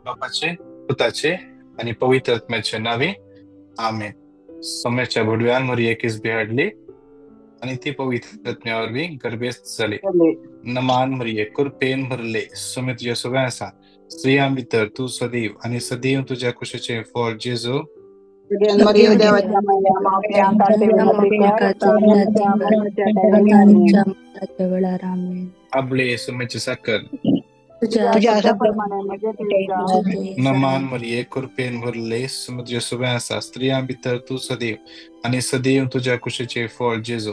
बापाचे, पुताचे आणि पवित्र आत्म्याच्या नावे आमेन. सोम्याच्या भुडव्यांवर एकीच बिहाडली आणि ती पवित्र आत्म्यावर बी गर्भेस झाले. नमान मरिये कृपेन भरले सुमे तुझ्या सगळ्यांसा स्त्रिया तर तू सदैव आणि सदैव तुझ्या कुशीचे फळ जेजू Maria देवाच्या महिला मावळ्यांसाठी विनंती कर. आपले सुमेचे साखर तुझ्या प्रमाणे म्हणजे नमान मरिये कृपेन भरले सुमे तुझ्या सगळ्यांसा स्त्रिया तर तू सदैव आणि सदैव तुझ्या कुशीचे फळ जेजू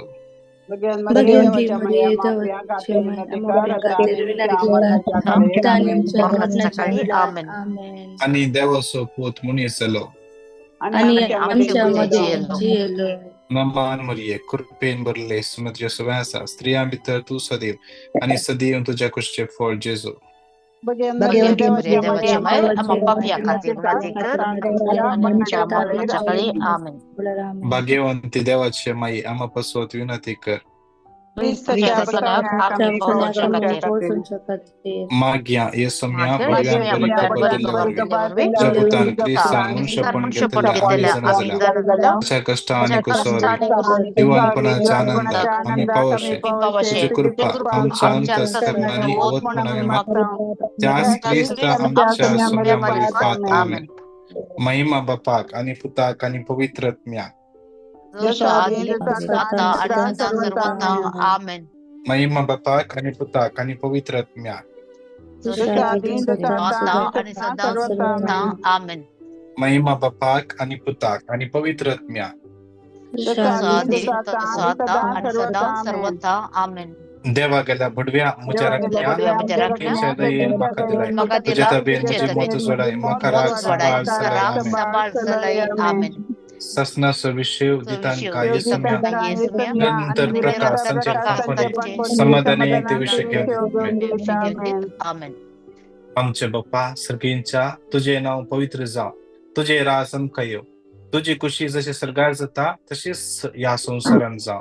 देवाच्या महिला मावळ्यांसाठी विनंती कर. आणि देवासो पोत मुनी सलो आणि आमच्यामध्ये नमान मरिये कृपेन भरले सुमे तुझ्या सगळ्यांसा स्त्रिया तर तू सदैव आणि सदैव तुझ्या कुशीचे फळ जेजू देवाच्या भाग्यवंती देवाची माई आम्हा पसवत विनंती कर. माग्या येसम्या जगुतान क्रिस्तान शपण घेतला कष्ट आणि कुसोरी जीवनपणाचा आनंद आम्ही पावशे तुझी कृपा आमच्या अंतःकरणाने ओत म्हणावी त्याच ख्रिस्ता आमच्या सोन्यामध्ये फात आमेन. महिमा बापाक आणि पुताक आणि पवित्र आत्म्या महिमा बापाक आणि पुताक आणि पवित्र आत्म्या महिमा बापाक आणि पुताक आणि पवित्र आत्म्या देवा गेल्या भडव्या मुझ्या ससनास विषय नंतर प्रकाश समाधानी ते विषय आमचे बाप्पा सगळ्यांच्या तुझे नाव पवित्र जाव तुझे राज अंकयो तुझी खुशी जशी सरगार जाता तशीच या संसारात जा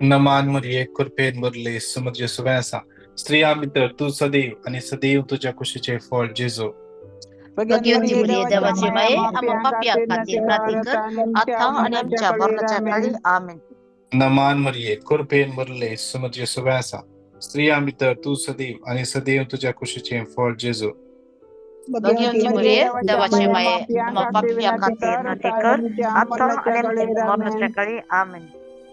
नमान मरिये कृपेन भरले समुद्र सुव्यासा स्त्रिया मित्र तू सदैव आणि सदैव तुझ्या खुशीचे फळ जेजू नमान मरिये कृपेन भरले समुद्र सुव्यासा स्त्रिया मित्र तू सदैव आणि सदैव तुझ्या खुशीचे फळ जेजू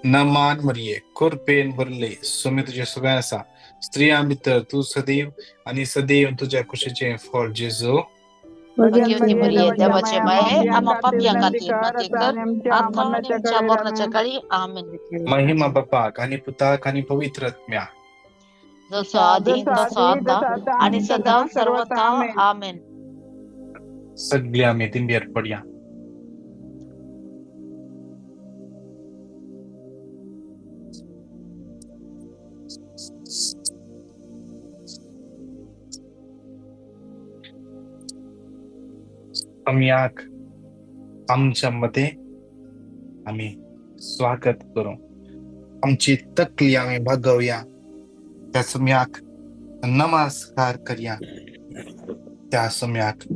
नमान मरिये कृपेन भरले सुमे तुझ्या सगळ्यांसा स्त्रिया मित्र तू सदैव आणि सदैव तुझ्या खुशीचे फळ जेजू महिमा बापाक आणि पुताक आणि पवित्र आत्म्या सगळी आम्ही तिंबियर पडया सम्याक आमच्या मध्ये आम्ही स्वागत करू आमची तकली आम्ही भागवूया त्या सम्याक नमस्कार करूया त्या सम्याक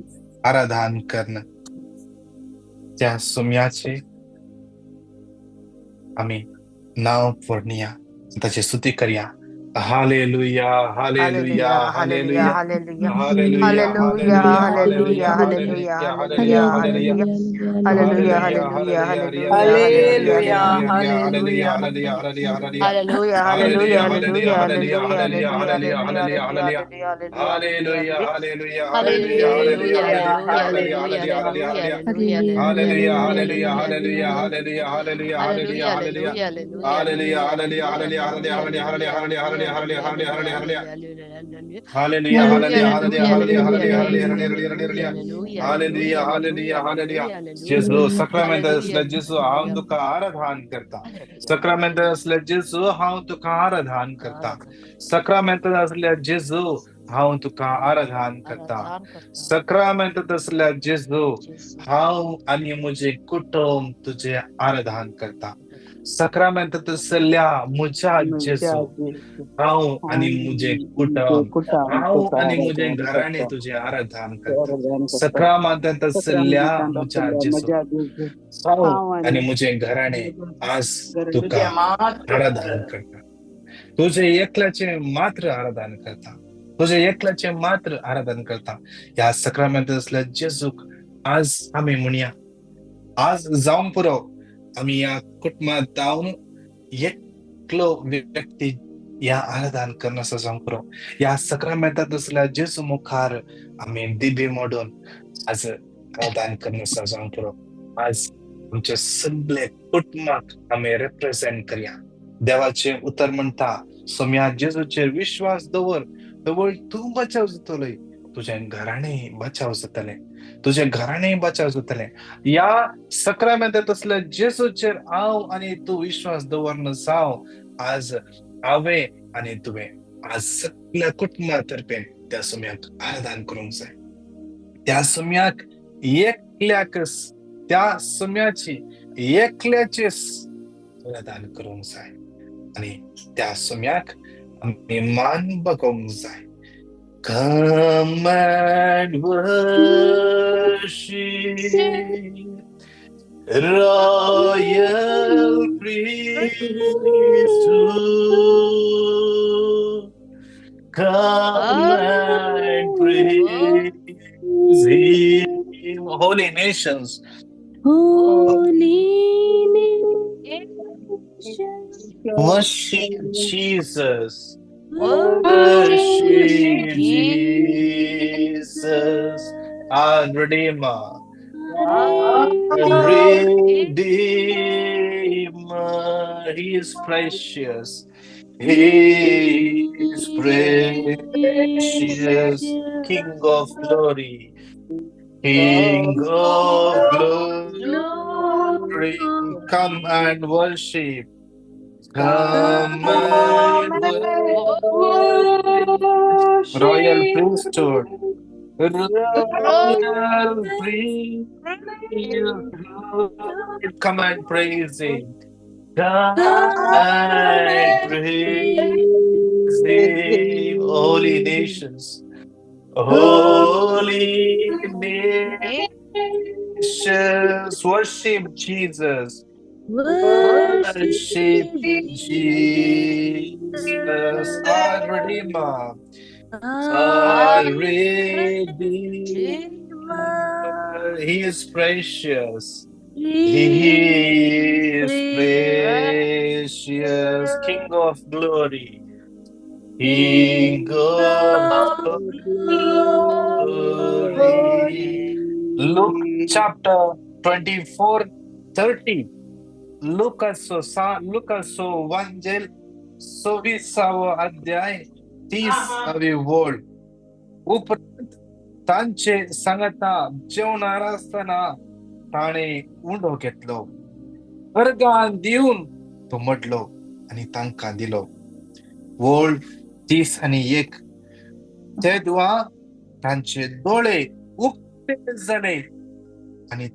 आराधन करणं त्या सम्याचे आम्ही नाव पडणूया त्याची स्तुती करूया hallelujah hallelujah hallelujah hallelujah hallelujah hallelujah hallelujah hallelujah hallelujah hallelujah hallelujah hallelujah hallelujah हांव तुका आराधन करता सक्रामेंट असल्या जेजू हांव तुका आराधन करता सक्रामेंट असल्या जेजू हांव तुका आराधन करता. सक्रामेंत असल्या जेजू, हांव आनी म्हजे कुटुंब तुझे आराधन करता. सक्रामेंत असल्या म्हज्या जेजू, हांव आनी म्हजे कुटुंब, हांव आनी म्हजे घराणे तुझे आराधन करता. सक्रामेंत असल्या म्हज्या जेजू, हांव आनी म्हजे घराणे आज तुका आराधन करता. तुझे एकल्याचे मात्र आराधन करता. तुझे एकल्याचे मात्र आराधन करता. या सक्रामेंत असल्या जेजूक आज आम्ही म्हणूया, आज जाऊन पुरो आम्ही या कुटुंबात जाऊन एकलो व्यक्ती या आराधन करण्याचा जाऊन पुरो. या सक्रामेंतात असल्या जेजू मुखार आम्ही दिबे मोडून आज आराधन करण्याचा जाऊन पुरो. आज आमचे सगळे कुटुंबाक आम्ही रिप्रेझेंट करूया. देवाचे उतर म्हणता, सोम्या जेजूचेर विश्वास दवर, दवर तू बचाव जातले. तुझे घराणे बचाव जातले. तुझे घराणे बचाव जातले. या सक्रामेंतात असल्या जेजूचेर हांव आनी तू विश्वास दवरन जाव. आज हांवे आनी तुवें आज सगळ्या कुटुंबातर्फे त्या सोम्याक आराधन करूंक जाय. त्या सोम्याक एकल्याकच, त्या सोम्याची एकल्याचेच आराधन करूंक जाय. आणि त्या सोम्याक आम्ही मान बघूंक जाय. Come and worship royal priesthood. Come and praise him. Holy nations, Holy worship Jesus. Worship Jesus, our Redeemer, Redeemer. He is precious. He is precious. King of glory. King of glory. Come and worship. Come and worship. Royal priesthood. Royal priesthood. Come and praise him. Come and praise him. Holy nations. Holy nations. Worship Jesus. Worship Jesus, our Redeemer, our Redeemer. He is precious. He is precious. King of glory. King of glory. Luke chapter 24:30. लुकासो वांजेल 26वा अध्याय 30वी ओळ. उपरांत तांचे सांगता जेवणार असताना ताणे undo घेतलो, organ दिवन तो म्हटलो आणि तांकां दिलो. ओळ 30:1. तेदवा तांचे दोळे उक्ते जाले आणि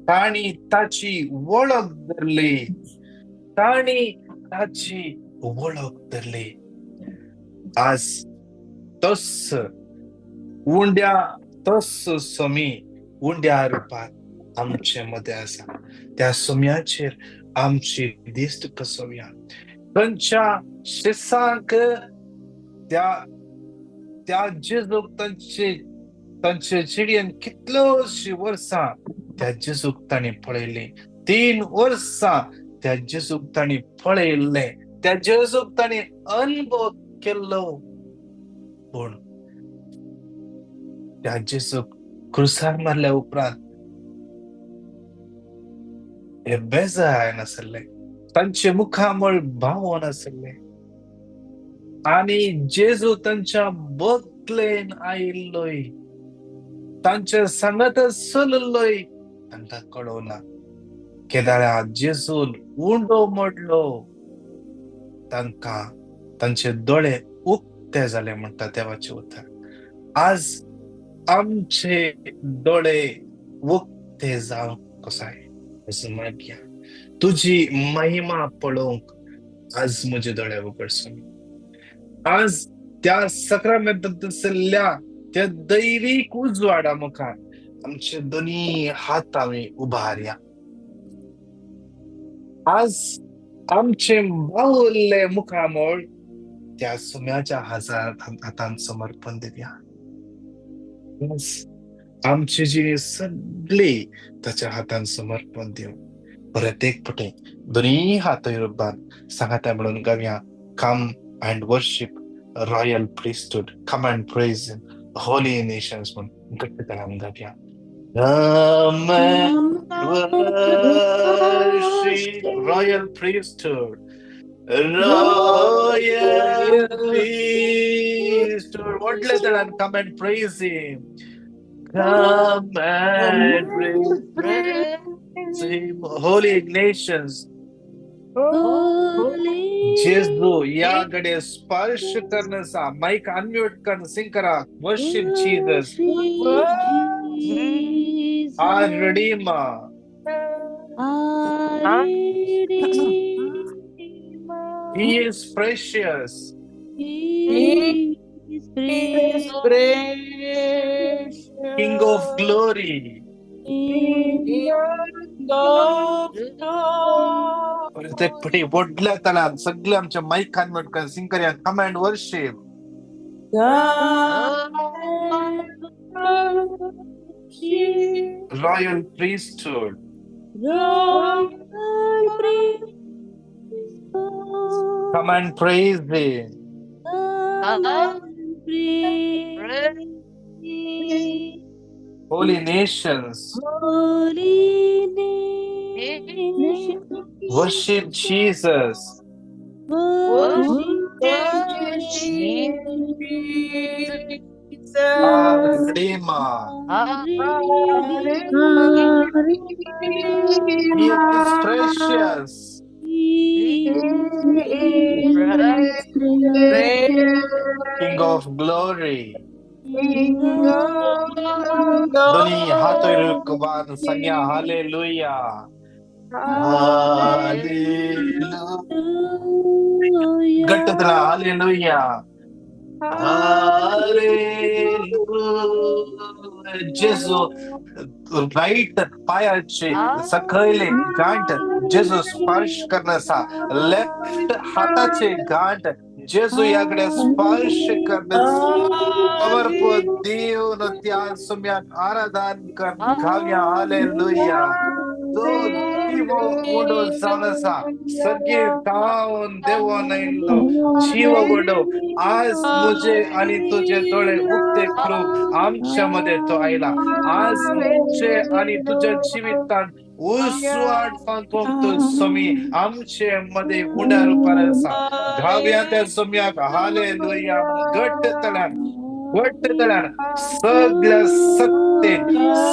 ताणी ताची वळख धरली. ताणी ताची वळख धरली. आज तस सोमी उंड्या रूपात आमचे मध्ये आसा. त्या सोम्याचेर आमची दिस्त कसोया. तांच्या शिसांक त्या जेजूक तांचे चिडयेन कितलोशी वर्सां त्या जेजूक ताणी पळयले. 3 वर्सां त्या जेजूक ताणी पळयले. त्या जेजूक ताणी अनुभव केलो. पूण त्या जेजूक क्रुसार मारल्या उपरांत हे बेजार नासले. तांचे मुखामळ भावो नासले. आणि जेजू तांच्या बगलेन आयिल्लोय, तांचे सांगत चललोय तांकां कळोना. केदारा जेजून उंडो मोडलो. तांकां तांचे दोळे उक्ते झाले म्हणतात देवाचे उद्धार. आज आमचे डोळे उक्ते जावं कसं आहे असं मागया. तुझी महिमा पळोवंक आज म्हजे दोळे उगडसून. आज त्या सक्रामेंतांतल्या त्या दैवीक उजवाडा मुखार आमचे दोन्ही हात आम्ही उभारया. आज आमचे बाहुल्ले मुखामोळ त्या सुम्याच्या हातांत समर्पण देऊया. आज आमची जी सगळी त्याच्या हातांत समर्पण देऊ. परत एक पटे दोन्ही हात बांध सांगाता म्हणून गावया, come and worship royal priesthood, come and praise him, holy nations म्हणून गट्ट करून गावया. Come and worship royal priesthood, royal priesthood. What's that? Come and praise him. Come and praise him, holy nations. जेजू याकडे स्पर्श करण्याचा माईक अनम्यूट करून सिंग करा. Worship Jesus, our Redeemer. He is precious. King of glory. ते पटी वडल्या तळात सगळे आमच्या माईक अनम्यूट करून सिंग करूया. कम and worship royal priesthood. Come and praise him. Holy nations. Worship Jesus. Our Redeemer. He is precious. King of glory. दोन्ही हात रुकवान संज्ञा hallelujah. Hallelujah. गट्ट तळा हालेलुया. हालेलुया. जेजू राईट पायाचे सकळले गांठ जेजू स्पर्श करण्याचा, लेफ्ट हाताचे गांठ जेजू याकडे स्पर्श करण्याचा समर्पण देऊन त्या सम्याक आराधन कर घाव्या. हालेलुया. तो दिवो उडून जाण्याचा सगळे धावून देवा नाईलो जीव उडव. आज मुझे आणि तुझे डोळे उघडे करून आमच्या मध्ये तो आयला. आज मुझे आणि तुझ्या जीवितान उसवाट सांगतो समी आमचे मध्ये उड्या रूपाचा घाव्या त्या सम्याक. हालेलुया. गट्ट तळान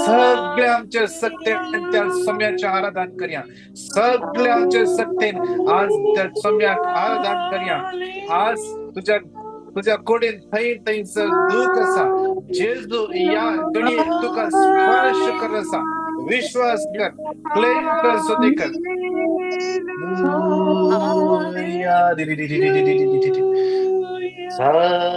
सगळ्या आमच्या सत्तेन त्या सम्याचे आराधन करूया. सगळ्या आमच्या सत्तेन आज त्या सम्याक आराधन करूया. आज तुझ्या कोडेन थैन दुःख असा जेजू या दुनिये तुका स्पर्श कर असा विश्वास कर, क्लेम कर, स्तुती कर. Hallelujah.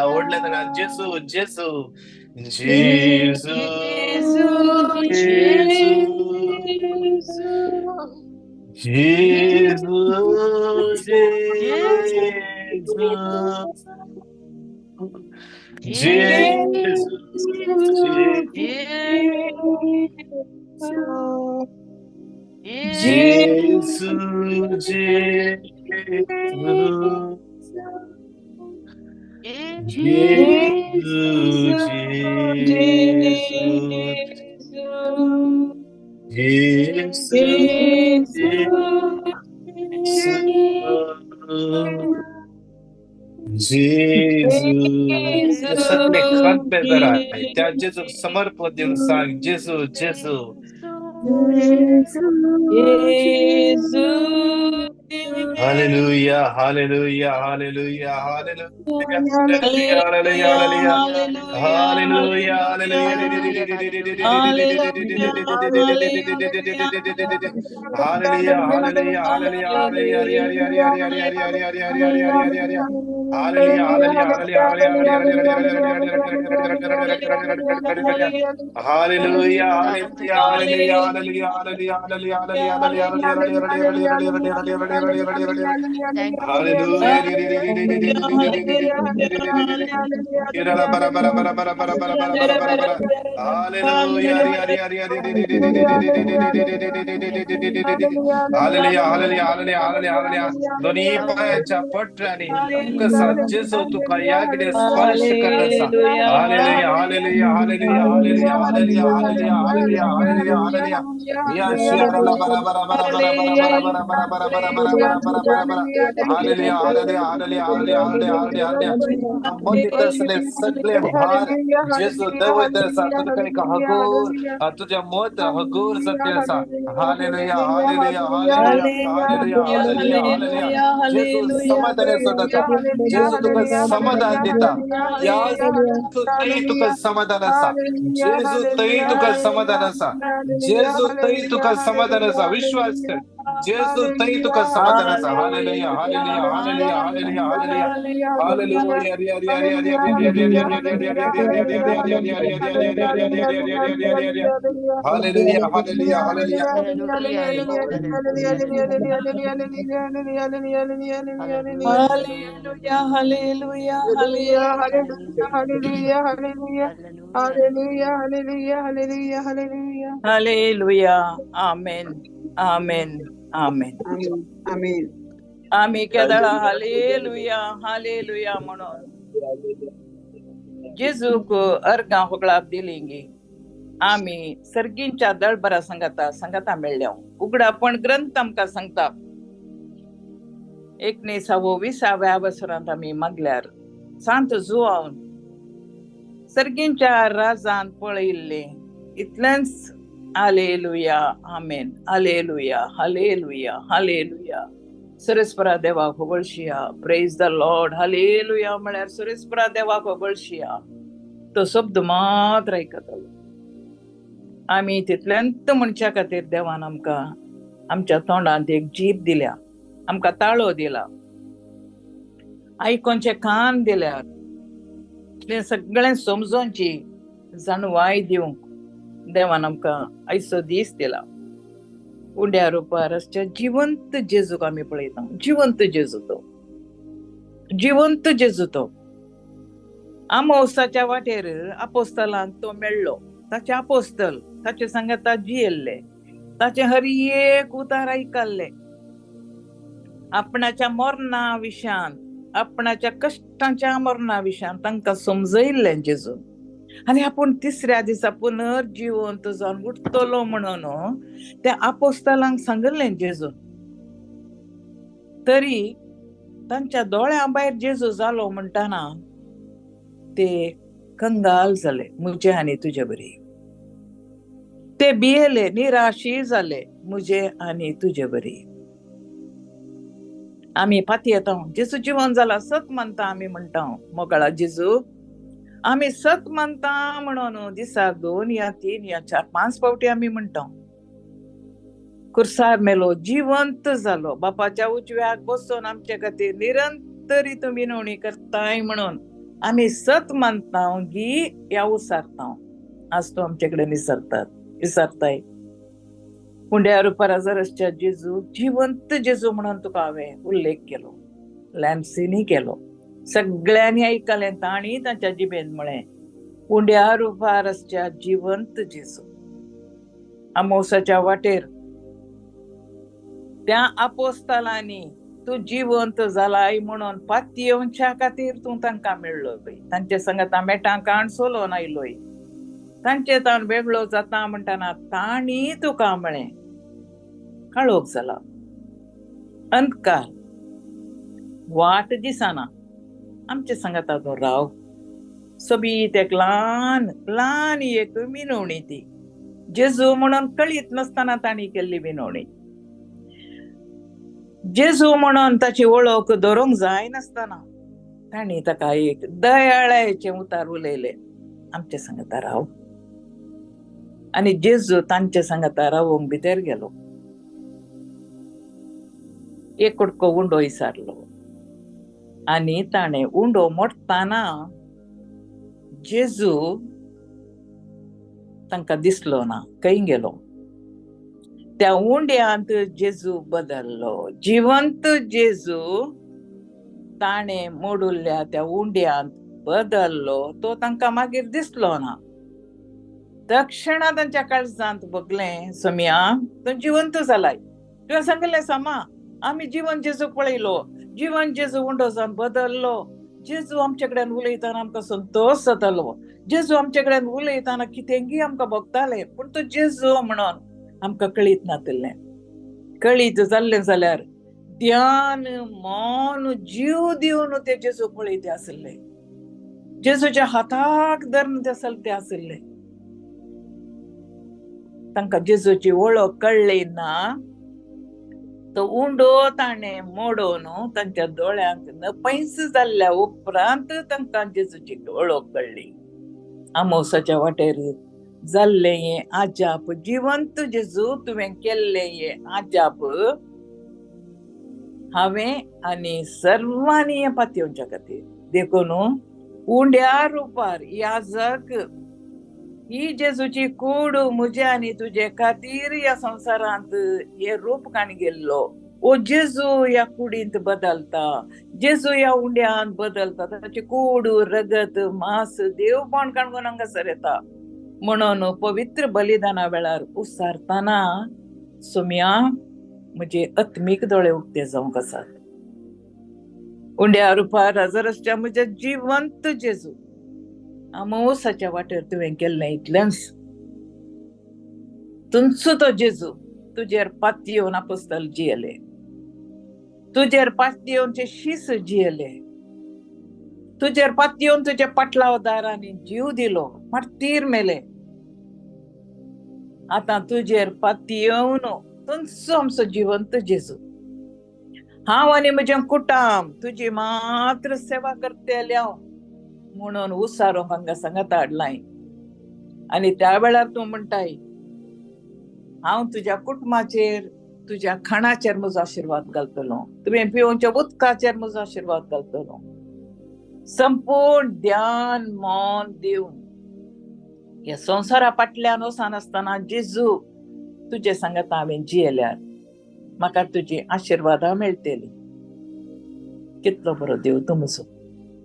ओढल्या ना जेसू जेसू जेसू Jesus, Jesus, जेजू सगळे कान पे जरा त्या जेजू समर्पण देऊन सांग, जेजू जेजू. Hallelujah hallelujah hallelujah hallelujah hallelujah hallelujah hallelujah hallelujah hallelujah hallelujah hallelujah hallelujah दोन्ही पायाच्या पटऱ्याने कसा जेजू तुका याकडे स्पर्श करण्याचा. Hallelujah hallelujah hallelujah hallelujah hallelujah hallelujah hallelujah hallelujah hallelujah. या शिराला बरा बरा बरा बरा बरा बरा बरा बरा बरा बरा बरा बरा बरा बरा बरा. Hallelujah hallelujah hallelujah hallelujah hallelujah hallelujah hallelujah. संबंधित असले सगळे भार जेजू दवदसा तुझ्या काही हगोर तुझ्या मत हगोर सत्य असा. Hallelujah hallelujah hallelujah hallelujah hallelujah hallelujah. जेजू समाधान सदाचा. जेजू तुका समाधान देता. या तई तुका समाधान असा. जेजू तई तुका समाधान असा. जेजू तई तुका समाधान असा. विश्वास कर. जेजू तई तुका समाधान असा. Hallelujah hallelujah hallelujah hallelujah hallelujah hallelujah. Hallelujah hallelujah hallelujah. Hallelujah. Amen amen amen. आम्ही केदळा हालेलुया हालेलुया म्हणून जेजूक अर्गां होगळाप दिलिंगी. आम्ही सर्गींच्या दळबरा संगता मेळ्ळ्या. उगडापण ग्रंथ आमकां सांगता 1920व्या वर्सांत आम्ही मागल्यार सांत जुआवन सर्गींच्या राजान पळयल्ले इतलेंच. Hallelujah amen hallelujah hallelujah hallelujah. सुरेस्परा देवाक होगळशिया. Praise the Lord. हालेलुया म्हळ्यार सुरेस्परा देवाक होगळशिया. तो शब्द मात्र आयकतलो. आम्ही तितल्यांत मनशा खातीर देवान आमकां आमच्या तोंडांत एक जीभ दिल्या, आमकां ताळो दिला, आयकोनचे कान दिल्यात, तें सगळें समजोवची जाणवाय दिवंक देवान आमकां आयचो दीस दिला. उंड्या रुपार आसच्या जिवंत जेजूक आमी पळयता. जिवंत जेजू तो, जिवंत जेजू तो. आमोसाच्या वाटेर आपोस्तलांक तो मेळ्ळो. ताचे आपोस्तल ताचे सांगता जियेल्ले, ताचे हर एक उतार आयकल्ले. आपणाच्या मरणा विशयान, आपणाच्या कश्टांच्या मरणा विशयान तांकां समजयल्लें जेजून. आनी आपूण तिसऱ्या दिसा पुनर्जिवंत जावन उठतलो म्हणून त्या आपोस्तलांक सांगलें जेजून. तरी तांच्या दोळ्या भायर जेजू जालो म्हणटाना ते कंगाल जाले, म्हजे आनी तुजे बरी. ते भियेले, निराशी जाले, म्हजे आनी तुजे बरी. आमी फाती येता, जेजू जिवन जाला, सत मानता आमी म्हणटा. मोगळा जेजू आमी सत मानता म्हणून दिसाक 2 या 3 या 4 5 फावटी आमी म्हणटा. कुर्सार मेलो, जिवंत जालो, बापाच्या उजव्याक बसून आमचे खातीर निरंतरी तुमी विनवणी करताय म्हणून आमी सत मानता गी या उसारता. आज तो आमचे कडेन विसरताय. पुंड्या रुपार जरसच्या जेजू, जिवंत जेजू म्हणून तुका हांवें उल्लेख केलो, लॅम्सिनी केलो. सगळ्यांनी आयकलें, तांणी तांच्या जिबेन म्हळें, पुंड्या रुपार आसच्या जिवंत जेजू. आमोसाच्या वाटेर त्या आपोस्तलांनी तू जिवंत जालाय म्हणून पातयेवच्या खातीर तू तांकां मेळ्ळो. तांचे सांगता मेटां काण सोलोन आयलोय. तांचे ताण वेगळो जाता म्हणटाना तांणी तुका म्हळें काळोख जाला. अंधकार वाट दिसाना आमच्या सांगात तो राव सोबीत एक ल्हान ल्हान एक विनवणी ती जेजू म्हणून कळीत नसताना ताणी केल्ली विनवणी. जेजू म्हणून ताची वळख धरूंक जाय नासतना ताणी ताका एक दयाळायेचे उतार उलयले आमच्या सांगाता राव. आनी जेजू तांच्या सांगाता रावोंक भितर गेलो. एक कुडको उंडो इसारलो आनी ताणें उंडो मोडटाना जेजू तांकां दिसलो ना, खंय गेलो. त्या उंड्यांत जेजू बदललो. जिवंत जेजू ताणें मोडुल्ल्या त्या उंड्यांत बदललो. तो तांकां मागीर दिसलो ना. तक्षणा तांच्या काळजांत बगलें, सोम्या तूं जिवंत जालाय. तुवें सांगलें सामा आमी जिवन जेजू पळयलो, जिवन जेजू उंडो जावन बदललो. जेजू आमचे कडेन उलयताना आमकां संतोष जातालो. जेजू आमचे कडेन उलयताना कितेंगी आमकां भोगताले, पूण तो जेजू म्हणून आमकां कळीत नातलें. कळीत जाल्लें जाल्यार ध्यान मौन जीव दिवन ते जेजू पळयते आसले. जेजूच्या हाताक धरून ते चलते आसले. तांकां जेजूची वळख कळ्ळी ना. तो उंडो ताणें मोडून तांच्या दोळ्यांक नपैस जाल्ल्या उपरांत तांकां जेजूची वळख कळ्ळी. आमोसाच्या वाटेर जाल्लें हें आजाप, जिवंत जेजू तुवें केल्लें हें आजाप हांवें आनी सर्वांनी हें पातयेवच्या खातीर देखून उंड्या रुपार याजक ही जेजूची कूड म्हजे आनी तुजे खातीर ह्या संवसारांत हे रूप काण गेल्लो. ओ जेजू ह्या कुडींत बदलता, जेजू ह्या उंड्यांत बदलता. ताची कूड रगत मांस देवपण काणून हांगासर येता. म्हणून पवित्र बलिदाना वेळार उसारतना सोम्या म्हजे आत्मीक दोळे उक्ते जावंक आसात. उंड्या रुपार हजरसच्या म्हज्या जिवंत जेजू आमोसाच्या वाटेर तुवें केल्लें इतलेंच. तुमचो तो जेजू तुजेर पातयेवन आपोस्तल जियेले, तुजेर पातयेवन ते शीस जियेले, तुजेर पातयेवन तुजे पाटलावदारांनी जीव दिलो, मार्तीर मेले. आतां तुजेर पातयेवन तुमचो आमचो जिवंत जेजू हांव आनी म्हजें कुटुंब तुजी मात्र सेवा करतले म्हणून उसारोंक हांगा सांगात हाडलाय. आनी त्या वेळार तूं म्हणटाय हांव तुज्या कुटुंबाचेर तुज्या खाणाचेर म्हजो आशिर्वाद घालतलो, तुवें पिवच्या उदकाचेर म्हजो आशिर्वाद घालतलो. संपूर्ण ध्यान मौन दिवन ह्या संवसारा फाटल्यान वचनासतना जेजू तुजे सांगात हांवें जियेल्यार म्हाका तुजी आशिर्वादां मेळटली. कितलो बरो देव तूं म्हजो,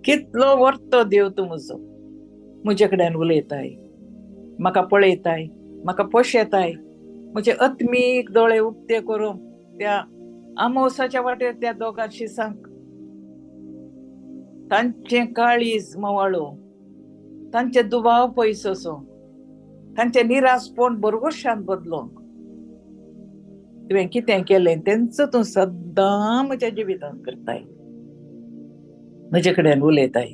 कितलो वर्तो देव तूं म्हजो. म्हजे कडेन उलयताय, म्हाका पळयताय, म्हाका पोशेताय. म्हजे आत्मीक दोळे उक्ते करून त्या आमोसाच्या वाटेर त्या दोगां शिसांक तांचें काळीज मवाळो, तांचे दुबाव पयस असो, तांचे निरासपण बरगोशान बदलोंक तुवें कितें केलें तेंचो तूं सद्दां म्हज्या जिवितांत करताय. म्हजे कडेन उलयताय.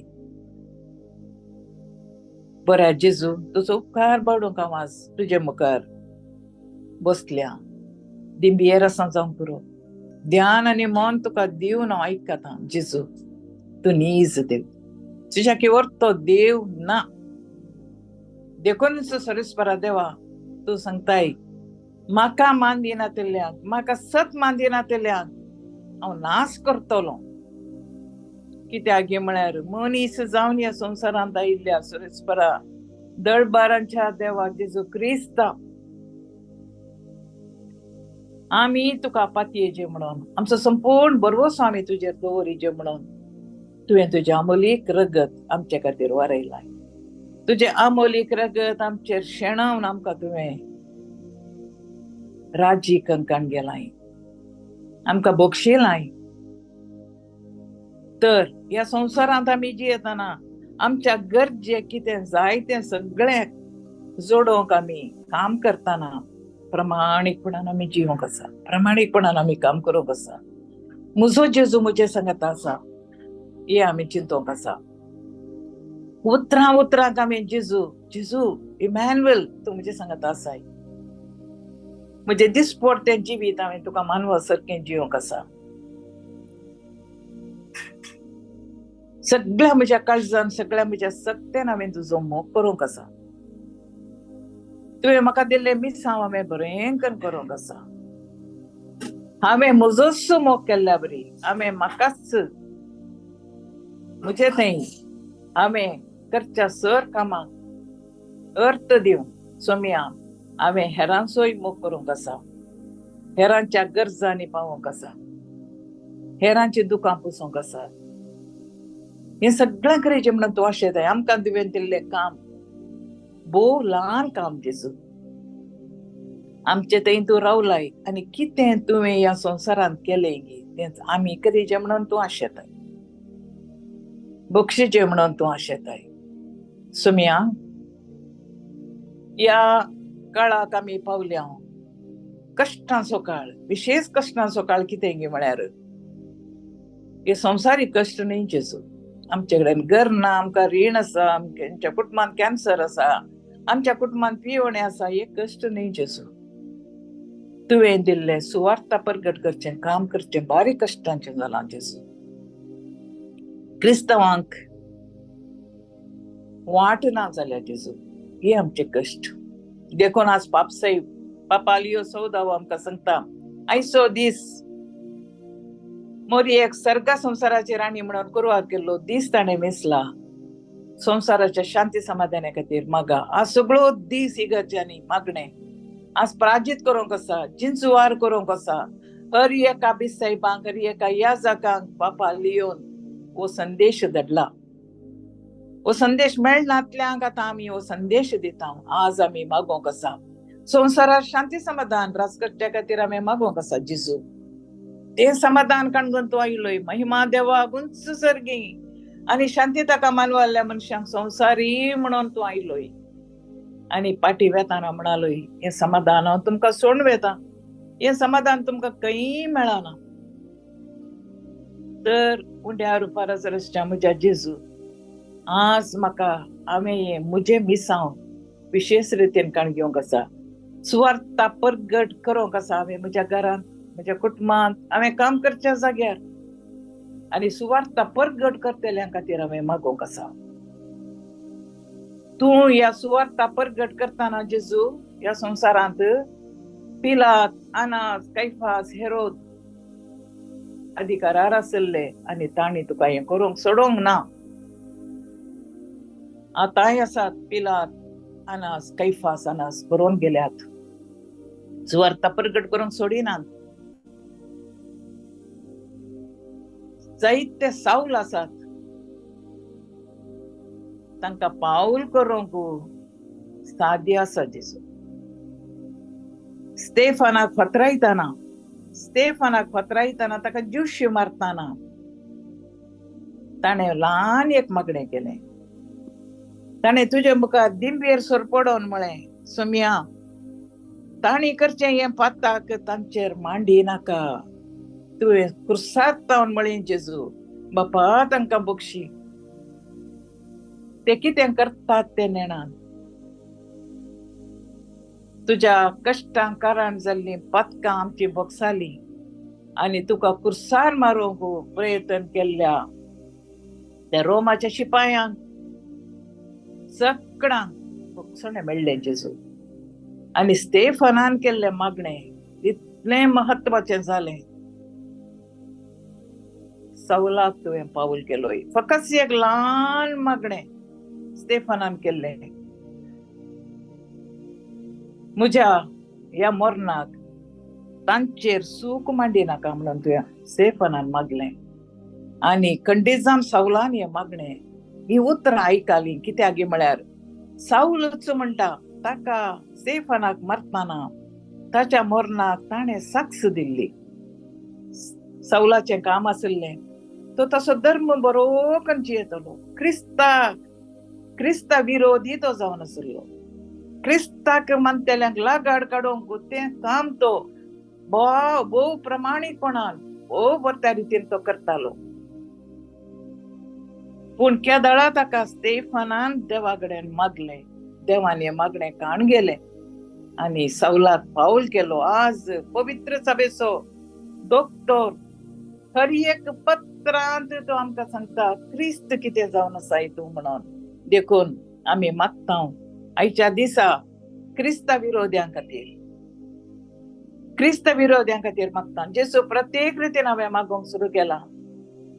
बऱ्या जेजू तुजो उपकार बाळूंक हांव आज तुजे मुखार बसल्या. दिंबियेर आसा जावं पुरो ध्यान आनी मन तुका दिवन हांव आयकतां. जेजू तूं नीज देव, तुज्या की व्हरतो देव ना. देखून सरेस्परा देवा तूं सांगताय म्हाका मान दिनातल्यांक, म्हाका सत मान दिनातल्यांक हांव नाश करतलो. कित्याक म्हळ्यार मनीस जावन ह्या संवसारांत आयिल्ल्या सरेस्परा दळबारांच्या देवा जेजू क्रिस्त आमी तुका पातयेचे म्हणून आमचो संपूर्ण बरवसो आमी तुजेर दवरिचे म्हणून तुवें तुजें अमोलीक रगत आमचे खातीर वारयलाय. तुजें अमोलीक रगत आमचेर शेणावन आमकां तुवें राजी कंकान गेलाय, आमकां बक्षिलाय. तर ह्या संवसारांत आमी जियेतना आमच्या गरजेक कितें जाय तें सगळें जोडोवंक आमी काम करतना प्रमाणीकपणान आमी जिवंक आसा, प्रमाणीकपणान आमी काम करूंक आसा. म्हजो जेजू म्हजे सांगता आसा हे आमी चिंतोंक आसा. उतरांक आमी जेजू जेजू इमॅन्युएल तूं म्हजे सांगता आसाय. म्हजे दिसपडतें जिवीत हांवें तुका मानवा सारकें जियोंक आसा. सगळ्या म्हज्या काळजान सगळ्या म्हज्या सक्तेन हांवें तुजो मोग करूंक आसा. तुवें म्हाका दिल्लें मिसांव हांवें बरें करूंक आसा. हांवें म्हजोच मोग केल्ल्या बरी हांवें म्हाकाच म्हजे थंय हांवें करच्या सर कामाक अर्थ दिवन सोम्या हांवें हेरांचोय मोग करूंक आसा. हेरांच्या गरजांनी पावोंक आसा. हेरांची दुकां पुसोवंक आसा. हें सगळें करेचें म्हणून तूं आशेताय. आमकां तुवें दिल्लें काम भोव ल्हान काम जेजू. आमचे थंय तूं रावलाय आनी कितें तुवें ह्या संवसारांत केलें गे तेंच आमी करेचें म्हणून तूं आशेताय. बक्षिचें म्हणून तूं आशेताय. सोम्या ह्या काळाक आमी पावल्या. कश्टांचो काळ, विशेष कश्टांचो काळ कितें गे म्हळ्यार हे संवसारीक कश्ट न्ही जेजू. आमचे कडेन घर ना, आमकां रीण आसा, आमच्या कुटुंबांत कॅन्सर आसा, आमच्या कुटुंबांत पिवणे आसा. हे कश्ट न्ही जेजू. तुवें दिल्लें सुवार्ता परगट करचें काम करचें बारीक कश्टांचें जालां जेजू. क्रिस्तांवांक वाट ना जाल्या जेजू. हे आमचे कश्ट देखून आज पापा लियो 14 आमकां सांगता आयचो दीस मोरयेक सर्गा संवसाराची राणी म्हणून कुरवार केल्लो दीस ताणें मेसला. संवसाराच्या शांती समाधाना खातीर मागा. आज सगळो दीस इगर्जांनी मागणें आज प्राजीत करूंक आसा, जिंचुवार करूंक आसा. हर एका बिसायबांक हर एका याजकांक पापा लियोन हो संदेश धाडला. हो संदेश मेळनातल्यांक आतां आमी हो संदेश दिता. आज आमी मागोंक आसा संवसारात शांती समाधान राजकट्ट्या खातीर आमी मागोंक आसा जेजू. तें समाधान काणगून तूं आयलोय. महिमा देवा गुंच सर्गी आनी शांती ताका मानवाल्या मनशांक संवसारी म्हणून तूं आयलोय. आनी पाटी वेताना म्हणालोय हें समाधान हांव तुमकां सोडून वेता. हें समाधान तुमकां खंय मेळना. तर उंड्या रुपार जरसच्या म्हज्या जेजू आज म्हाका हांवें हें म्हजें मिसांव विशेष रितीन काण घेवंक आसा. सुवार्ता परगट करूंक आसा. हांवें म्हज्या घरांत म्हज्या कुटुंबांत हांवें काम करच्या जाग्यार आनी सुवार्ता परगट करतल्या खातीर हांवें मागोंक आसा. तूं ह्या सुवार्ता परगट करतना जेजू ह्या संवसारांत पिलात, आनास, कैफास, हेरोद अधिकारार आसले आनी तांणी तुका हें करूंक सोडोंक ना. आतांय आसात पिलात, आनास, कैफास, आनास बरोवन गेल्यात. सुवार्ता परगट करूंक सोडिनात. जायते साऊल आसात तांकां पाऊल करूंक साध्य आसा जेजू. स्तेफानाक फतरायतना ताका जुश्य मारतना ताणें ल्हान एक मागणें केलें. ताणें तुजे मुखार दिंबेर सोरपडोन म्हळें सोम्या तांणी करचें हें पाताक तांचेर मांडी नाका. तुवें क्रुसार तावन म्हळें जेजू बापा तांकां बक्षी. ते कितें करतात ते नेणान. तुज्या कश्टांक कारण जाल्लीं पातकां आमची बोगसाली आनी तुका कुर्सार मारूंक प्रयत्न केल्ल्या त्या रोमाच्या शिपायांक सगळ्यांक बोगसणें मेळ्ळें जेजू. आनी स्तेफनान केल्लें मागणें इतलें महत्वाचें जालें. सौलाक तुवें पाऊल केलोय. फकत एक ल्हान मागणें स्तेफनान केल्लें. म्हज्या ह्या मरणाक तांचेर सूक मांडी नाका म्हणून तुवें स्तेफनान मागलें. आनी खंडीजाम सावलान हें मागणें ही उतरां आयकलीं. कित्याक म्हळ्यार साऊलच म्हणटा ताका स्तेफनाक मारतना ताच्या मरणाक ताणें साक्ष दिल्ली. साऊलाचें काम आसलें. तो तसो धर्म बरो करून जियेतलो. क्रिस्ता विरोधी तो जावन आसलो. क्रिस्ताक मानतेल्यांक लागाड काडूंक तें काम तो भोव प्रमाणीकपणान त्या रितीन तो करतालो. पूण केदळा ताका स्तेफानान देवाकडेन मागले, देवाने मागणे काण गेले आणि सौलाक पाऊल केलो. आज पवित्र सभेचो दोक्तोर हर एक पत्रांत तो आमकां सांगता क्रिस्त कितें जावन आसा तू म्हणून. देखून आमी मागता आयच्या दिसा क्रिस्त विरोध्यां खातीर मागता. जेसू प्रत्येक रितीन हांवें मागोवंक सुरू केला.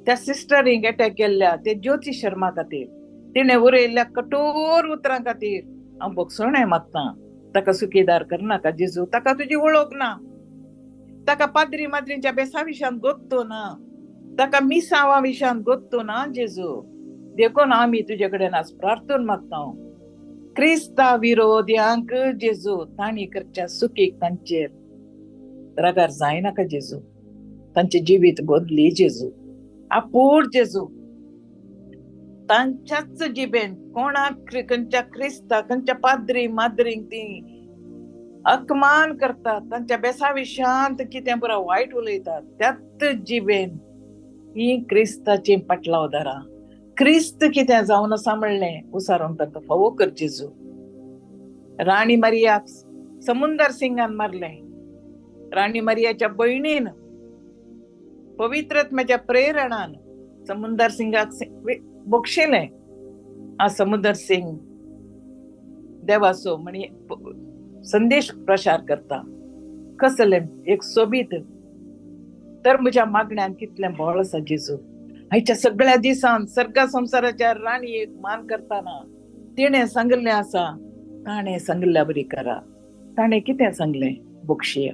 त्या सिस्टरींक अटॅक केल्ल्या ते ज्योती शर्मा खातीर, तिणें उरयल्ल्या कठोर उतरां खातीर हांव भोगसोणाय मागता. ताका सुखीदार करनाका जेजू. ताका तुजी वळख ना, ताका पाद्री माद्रींच्या बेसा विशयान गोत्तो ना, ताका मिसावा विशयान गोत्तो ना जेजू. देखून आमी तुजे कडेन आज प्रार्थना मागता. क्रिस्ता विरोध्यांक जेजू तांणी करच्या सुखीक तांचेर रागार जायनाका जेजू. तांचे जिवीत बदली जेजू. आपूण जेजू तांच्याच जिबेन कोणाक खंयच्या क्रिस्ता खंयच्या पाद्री माद्रींक ती अपमान करतात, तांच्या बेसा विशयांत कितें बरं वायट उलयतात, त्याच जिबेन ही क्रिस्ताची पाटलाव धरा. क्रिस्त कितें जावन आसा म्हणलें उसारून तांकां फावो कर जेजू. राणी मारियाक समुंदर सिंगान मारलें. राणी मारियाच्या भयणीन पवित्रत्म्याच्या प्रेरणान समुंदर सिंगाक बक्षिलें. आ समुंदर सिंग देवाचो म्हणी संदेश प्रचार करता. कसलें एक सोबीत. तर म्हज्या मागण्यान कितलें बळ आसा जेजू. आयच्या सगळ्या दिसान सर्गा संसाराच्या राणयेक मान करताना तिणें सांगलें आसा, ताणें सांगल्या बरी करा. ताणें कितें सांगलें? बक्षिया.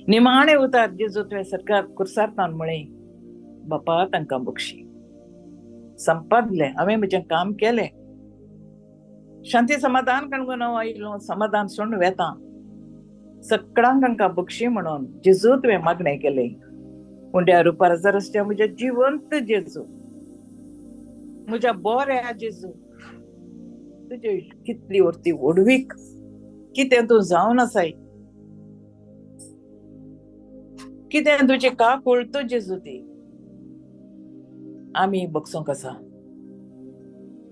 निमाणे उतार जेजू तुवें सरकार कुर्सारतान म्हळें, बापा तांकां बक्षी. संपादलें. हांवें म्हजें काम केलें. शांती समाधान कणगून हांव आयलो. समाधान सोडून वेता. सगळ्यांक तांकां बक्षी म्हणून जेजू तुवें मागणें केलें. उंड्या रुपार जरसच्या म्हज्या जिवंत जेजू, म्हज्या बऱ्या जेजू, तुजे कितली व्हरती ओडवीक कितें तूं जावन आसाय, कितें तुजें का कळतो जेजू. ती आमी बगसोंक आसा.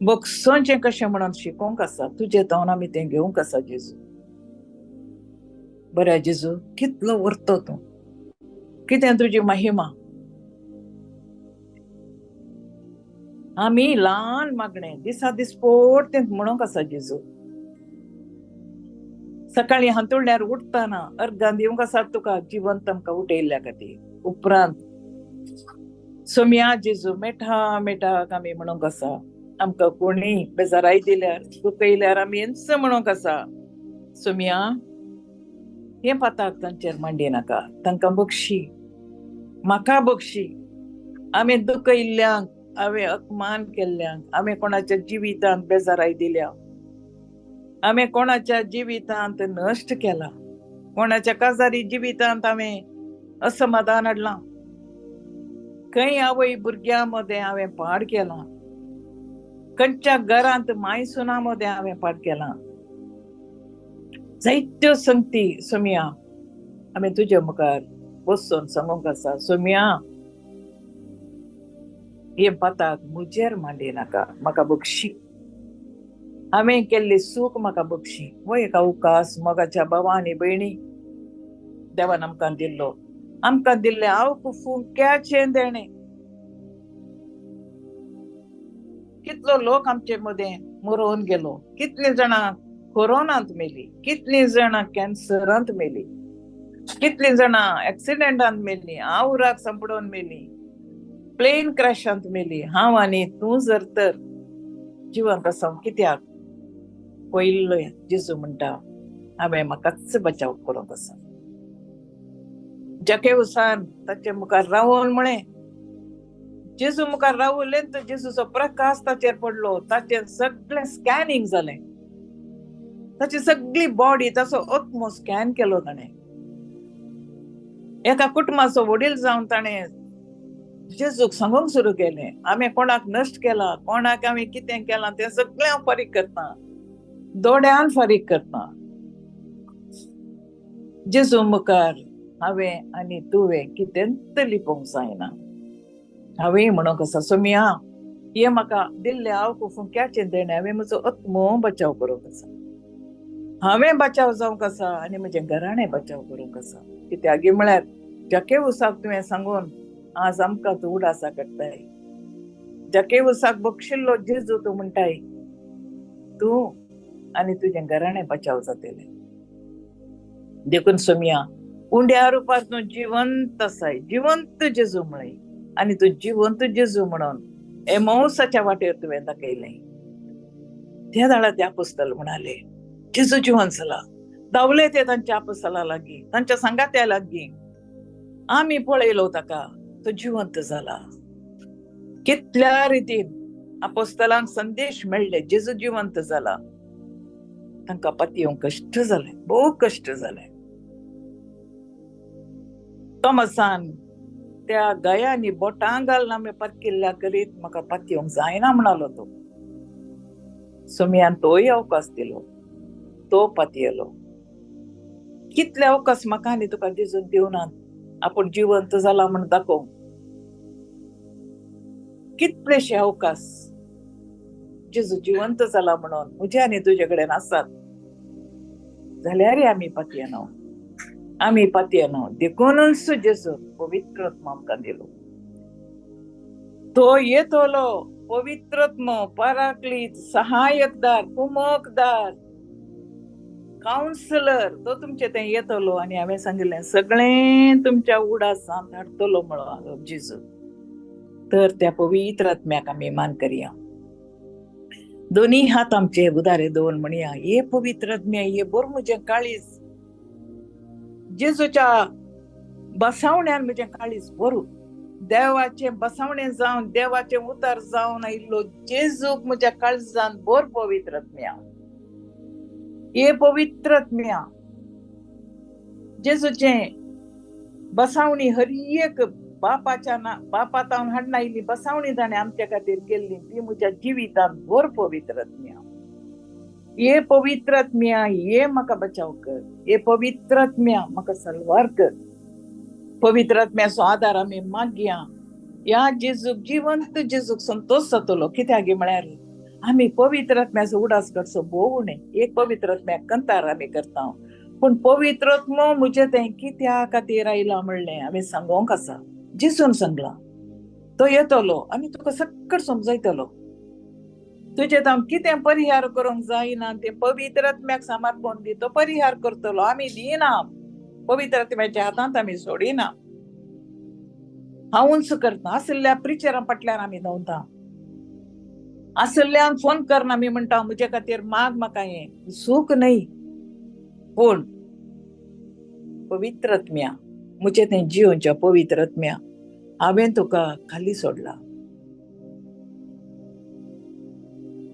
बगसोचें कशें म्हणून शिकोवंक आसा. तुजें जावन आमी तें घेवंक आसा जेजू. बऱ्या जेजू, कितलो व्हरतो तूं, कितें तुजी महिमा. आमी ल्हान मागणें दिसा दिसपोट तें म्हणूंक आसा जेजू. सकाळी हांतुळ्यार उठताना अर्गां दिवंक आसा तुका जिवंत आमकां उठयल्ल्या खातीर. उपरांत सोम्या जेजू मेठा मेठाक आमी म्हणूंक आसा. आमकां कोणी बेजाराय दिल्यार दुखयल्यार आमी इंच म्हणूंक आसा. सोम्या हे पाताक तांचेर मांडी नाका. तांकां बक्षी, म्हाका बक्षी. आमी दुखयल्ल्यांक, हांवें अपमान केल्ल्यांक, हांवें कोणाच्या जिवितांत बेजाराय दिल्या, हांवें कोणाच्या जिवितांत नश्ट केला, कोणाच्या काजारी जिवितांत हांवें असमाधान हाडलां, खंय आवय भुरग्यां मदें हांवें पाड केला, खंयच्या घरांत माय सुना मदें हांवें पाड केला. जायत्यो संगती सोम्या आमी तुजे मुखार बसून सांगूंक आसा. सोम्या हे पाताक मुजेर मांडी नाका. म्हाका बक्षी. हांवें केल्ली सूख म्हाका बक्षी. हो एक अवकाश मोगाच्या भावा आनी भयणी देवान आमकां दिल्लो. आमकां दिल्लें हांव फुंक्याचें देणें. कितलो लोक आमचे मदें मरोवन गेलो. कितलीं जाणां कोरोनांत मेली, कितलीं जाणां कॅन्सरांत मेली, कितलीं जाणां एक्सिडेंटांत मेली, आवराक सांपडोन मेली, प्लेन क्रॅशांत मेली. हांव आनी तूं जर तर जिवंत आसा कित्याक? पयलो जेजू म्हणटा हांवें म्हाकाच बचाव करूंक आसा. जकेउसान ताचे मुखार रावून म्हळें, जेजू मुखार रावलें तर जेजूचो प्रकाश ताचेर पडलो. ताचें सगळें स्कॅनिंग जालें. ताची सगळी बॉडी, ताचो आत्मो स्कॅन केलो ताणें. एका कुटुंबाचो वडील जावन ताणें जेजूक सांगूंक सुरू केलें, हांवें कोणाक नश्ट केला, कोणाक हांवें कितें केलां तें सगळें हांव फारीक करतां, दोड्यान फारीक करतां. जेजू मुखार हांवें आनी तुवें कितेंच लिपोवंक जायना. हांवें म्हणूंक आसा सोम्या हे म्हाका दिल्ले हांव फुंक्याचें देणें हांवें म्हजो आत्मो बचाव करूंक आसा. हांवें बचाव जावंक आसा आनी म्हजें घराणें बचाव करूंक आसा. कित्याक म्हळ्यार जके उसाक तुवें सांगून आज आमकां तूं उडासा करताय. जके उसाक बक्षिल्लो जेजू तूं म्हणटाय तूं आनी तुजें घराणें बचाव जातलें. देखून सोम्या उंड्या रुपार तूं जिवंत आसाय, जिवंत जेजू म्हळें आनी तूं जिवंत जेजू म्हणून एमौसाच्या वाटेर तुवें दाखयलें. त्या दाळा ते आपोस्तल म्हणाले जेजू जिवंत जाला. धांवले ते तांच्या आपोस्तला लागीं, तांच्या सांगात्या लागीं. आमी पळयलो ताका, तो जिवंत जाला. कितल्या रितीन आपोस्तलांक संदेश मेळ्ळे जेजू जिवंत जाला. तांकां पातयेवंक कश्ट जाले, भोव कश्ट जाले. तोमासान त्या गायांनी बोटां घालून आमी पातकिल्ल्या करीत म्हाका पातयेवंक जायना म्हणालो तो. सोम्यान तोय अवकाश दिलो, तो पातयेलो. कितले अवकाश म्हाका आनी तुका जेजून दिवनात आपूण जिवंत जाला म्हण दाखोवंक. कितलेशे अवकाश जेजू जिवंत जाला म्हणून म्हजे आनी तुजे कडेन आसात. जाल्यार आमी पातयेना, आमी पातयेना. देखूनच जेजू पवित्र आत्मा आमकां दिलो. तो येतलो पवित्र आत्मा, पाराक्लीत, सहायकदार, कुमकदार, काउन्सिलर, तो तुमचे थंय येतलो आनी हांवें सांगिल्लें सगळें तुमच्या उडासांत हाडटलो म्हणून जेजू. तर त्या पवित्र आत्म्याक आमी मान करया. दोनी हात आमचे उदारे दोन म्हणया हे पवित्र आत्म्या हे बरो म्हजें काळीज. जेजूच्या बसावण्यान म्हजें काळीज बरो. देवाचें बसावणें जावन देवाचें उतार जावन आयिल्लो जेजूक म्हज्या काळजान बोर पवित्र आत्म्या. हे पवित्र आत्म्या जेजूचें बसावणी हर एक बापातावन हाडून आयिल्ली बसावणी ताणें आमच्या खातीर केल्ली ती म्हज्या जिवितांत बोर पवित्र आत्म्या. हे पवित्र आत्म्या हे म्हाका बचाव कर. हे पवित्र आत्म्या म्हाका सलवार कर. पवित्र आत्म्याचो आदार आमी मागया. ह्या जेजूक जिवंत जेजूक संतोष जातलो. कित्याक म्हळ्यार आमी पवित्र आत्म्याचो उडास करचो भोव उणें. एक पवित्र आत्म्याक कंतार आमी करता, पूण पवित्र आत्मो म्हजे थंय कित्या खातीर आयला म्हणलें आमी सांगोंक आसा. जेजून सांगला तो येतलो आनी तुका सक्कट समजयतलो. तुजें हांव कितें परिहार करूंक जायना ते पवित्र आत्म्याक समर्पण दी. तो परिहार करतलो. आमी दिना, पवित्र आत्म्याच्या हातांत आमी सोडिना. हांव उंच करता. आसल्या प्रिचरां फाटल्यान आमी धांवता. आसल्ल्यान फोन करना आमी म्हणटा म्हजे खातीर माग म्हाका हें सूख न्हय, पूण पवित्र आत्म्या म्हजे थंय जिवच्या पवित्र आत्म्या हांवें तुका खाली सोडला.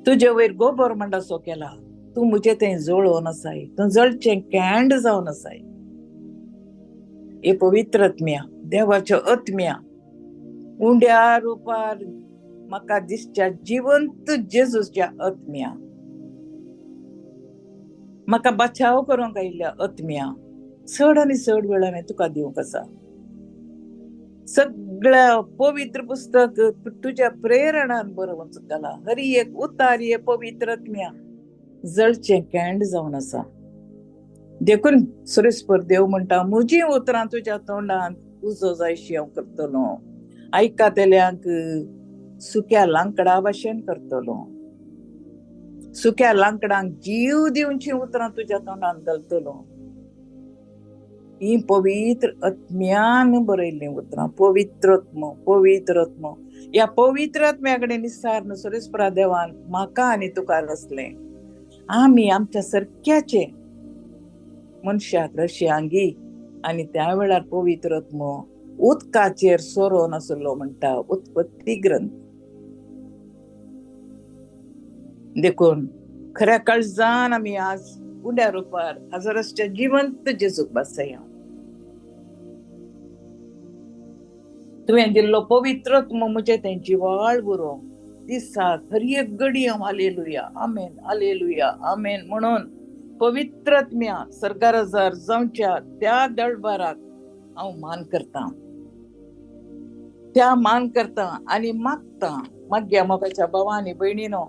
तुजे वयर गोबर मंडासो केला. तूं म्हजे थंय जळोवन आसाय. तूं जळचें कॅन्ड जावन आसाय. हे पवित्र आत्म्या देवाच्या आत्म्या उंड्या रुपार म्हाका दिसच्या जिवंत जेजूच्या आत्म्या म्हाका बचाव करूंक आयिल्ल्या आत्म्या चड आनी चड वेळ हांवें तुका दिवंक आसा. सगळ्या पवित्र पुस्तक तुज्या प्रेरणान बरोवंक जाला. हर एक उतार हे पवित्र आत्म्या जळचें कॅन्ड जावन आसा. देखून सुरेस्पर देव म्हणटा म्हजी उतरां तुज्या तोंडांत उजो जायशी हांव करतलो. आयकतल्यांक सुक्या लांकडा भाशेन करतलो. सुक्या लांकडांक जीव दिवची उतरां तुज्या तोंडांत घालतलो. ही पवित्र आत्म्यान बरयल्ली उतरां. पवित्र आत्मो ह्या पवित्र आत्म्या कडेन निसार सुरेस्परा देवान म्हाका आनी तुका रचलें. आमी आमच्या सारक्याचे मनशाक रशियांगी आनी त्या वेळार पवित्र आत्मो उदकाचेर सोरोन आसलो म्हणटा उत्पत्ती ग्रंथ. देखून खऱ्या काळजान आमी आज उड्या रुपार हजाराच्या जिवंत जेजूक बसया. तुवें दिल्लो पवित्र आत्मो म्हजे थंय जिवाळ उरो दिसाक हर एक घडी हांव हालेलुया आमेन हालेलुया म्हणून पवित्र आत्म्या सर्गार हजार जावच्या त्या दळबाराक हांव मान करता, त्या मान करता आणि मागता माग्या मोगाच्या भावा आनी भयणीनो,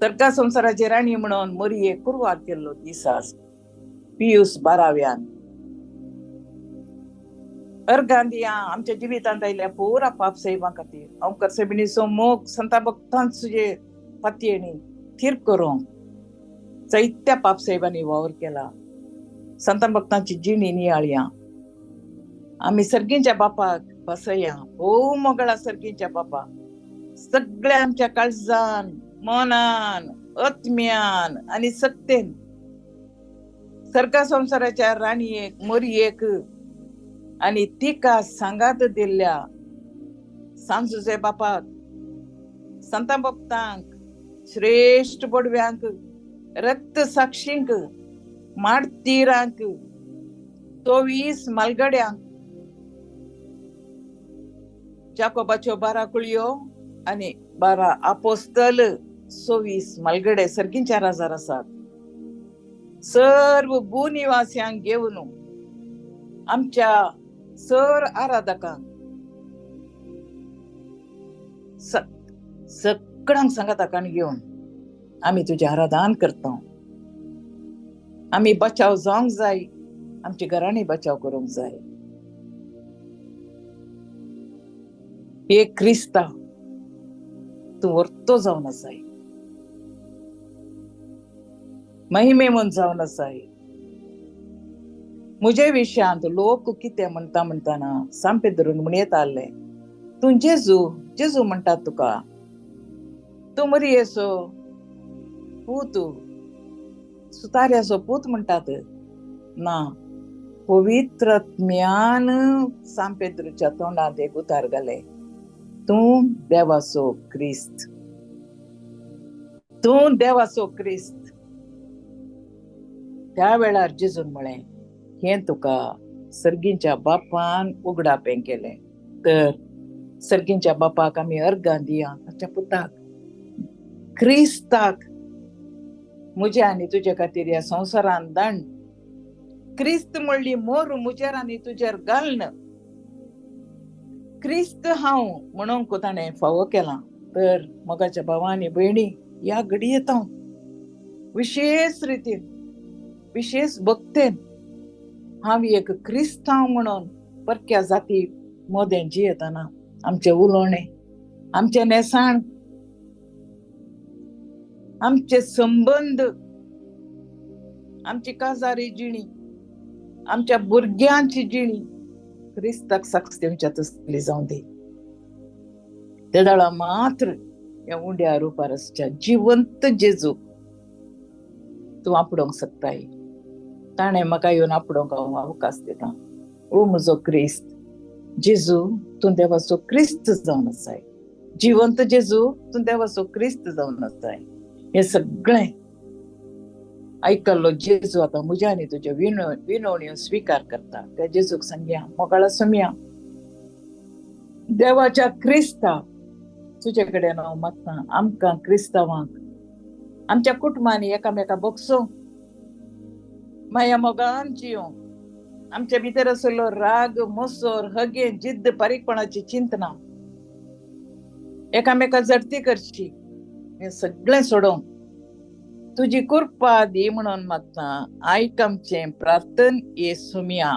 सरका संवसाराची राणी म्हणून मरी एक कुरवार केल्लो दीस आज पियुस 12व्यान. अर्गां दिया आमच्या जिवितांत आयल्या पुरा पाप सैवां खातीर हांव करसेबिणीचो मोग संता भक्तांचे पातयेनी थीर करूंक जायत्या पाप सैवांनी वावर केला. संता भक्तांची जिणी नियाळ्या. आमी सर्गींच्या बापाक बसया, ओ मोगळा सर्गींच्या बापा, सगळ्या आमच्या काळजान, मनान, आत्म्यान आणि सत्तेन सर्गा संसाराच्या राणयेक मरयेक आणि तिका सांगात दिल्ल्या सांजुजे बापाक, संता भक्तांक, श्रेष्ठ बडव्यांक, रक्त साक्षींक, माडतीरांक, 24 मालगड्यांक, जाकोबाच्यो 12 कुळयो आणि 12 आपोस्तल, 26 मालगडे सर्गींच्या राजार आसात. सर्व भूनिवास्यांक घेवन आमच्या सर आराधकांक सगळ्यांक सांगाताकान घेवन आमी तुझे आराधन करता. आमी बचाव जावंक जाय, आमच्या घरांनी बचाव करूंक जाय. एक क्रिस्तांव तू वर्तो जावन आसाय, महिमे म्हूण जावन आसाय. म्हजे विशयांत लोक कितें म्हणटाना सामके धरून म्हण येताले, तू जेजू म्हणटात तुका, तू मरियेचो पूत, सुतार्याचो पूत म्हणटात. ना, पवित्र आत्म्यान सांपेद्रूच्या तोंडात एक उतार घाले, तू देवाचो क्रिस्त, तू देवाचो क्रिस्त. त्या वेळार जेजून म्हळें, हे तुका सर्गींच्या बापान उगडापें केलें. तर सर्गींच्या बापाक आमी अर्गां दिया, ताच्या पुताक क्रिस्ताक, म्हजे आनी तुजे खातीर ह्या संवसारान दंड. क्रिस्त म्हणली मोर म्हजेर आनी तुजेर घालन. क्रिस्त हांव म्हणूंक ताणें फावो केला. तर मोगाच्या भावा आनी भयणी, ह्या घडयेंत हांव विशेष रितीन, विशेष भक्तेन हांव एक क्रिस्तांव म्हणून परक्या जाती मोदें जियेतना आमचे उलोवणें, आमचे नेसाण, आमचे संबंध, आमची काजारी जिणी, आमच्या भुरग्यांची जिणी क्रिस्ताक साक्षीच्या तसली जावं दी. ते दाळा मात्र ह्या उंड्या रुपारसच्या जिवंत जेजू तू आपडोंक शकताय. ताणें म्हाका येवन आपडोंक हांव अवकाश दिता. ओ म्हजो क्रिस्त जेजू, तू देवाचो क्रिस्त जावन आसाय. जिवंत जेजू, तू देवाचो क्रिस्त जावन आसाय. हे सगळें आयकल्लो जेजू आता म्हज्या आनी तुज्या विनवण्यो स्वीकार करता. त्या जेजूक सांगया, मोगाळा सुमया, देवाच्या क्रिस्ता तुजे कडेन हांव मागता, आमकां क्रिस्तावांक आमच्या कुटुंबांनी एकामेका बगसूंक, माया मोगान जियोंक, आमच्या भितर आसलो राग, मोसोर, हगे, जिद्द, बारीकपणाची चिंतना, एकामेका झडती करची, हे सगळें सोडोंक तुजी कृपा दी म्हणून मागता. आयक आमचें प्रार्थन येसुमिया.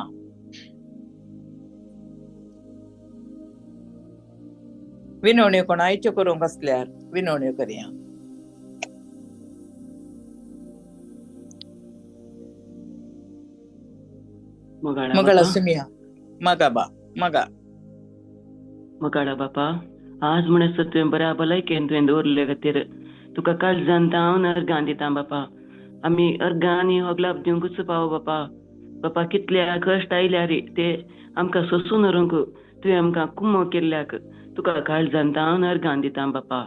विनवण्यो कोण आयच्यो करूंक आसल्यार विनवण्यो करया. मोगाळा सुमिया, मागा बा, मागा. मोगाळा बापा, आज म्हणत तुवें बऱ्या भलायकेन तुवें दवरले खातीर तुका काळजांत हांव अर्गां दिता बापा. आमी अर्गां आनी होगलाप दिवंकूच पावो बापा. बापा, कितल्या कश्ट आयल्यार ते आमकां सोंसून व्हरूंक तुवें आमकां कुमो केल्ल्याक तुका काळजांत हांव अर्गां दिता बापा.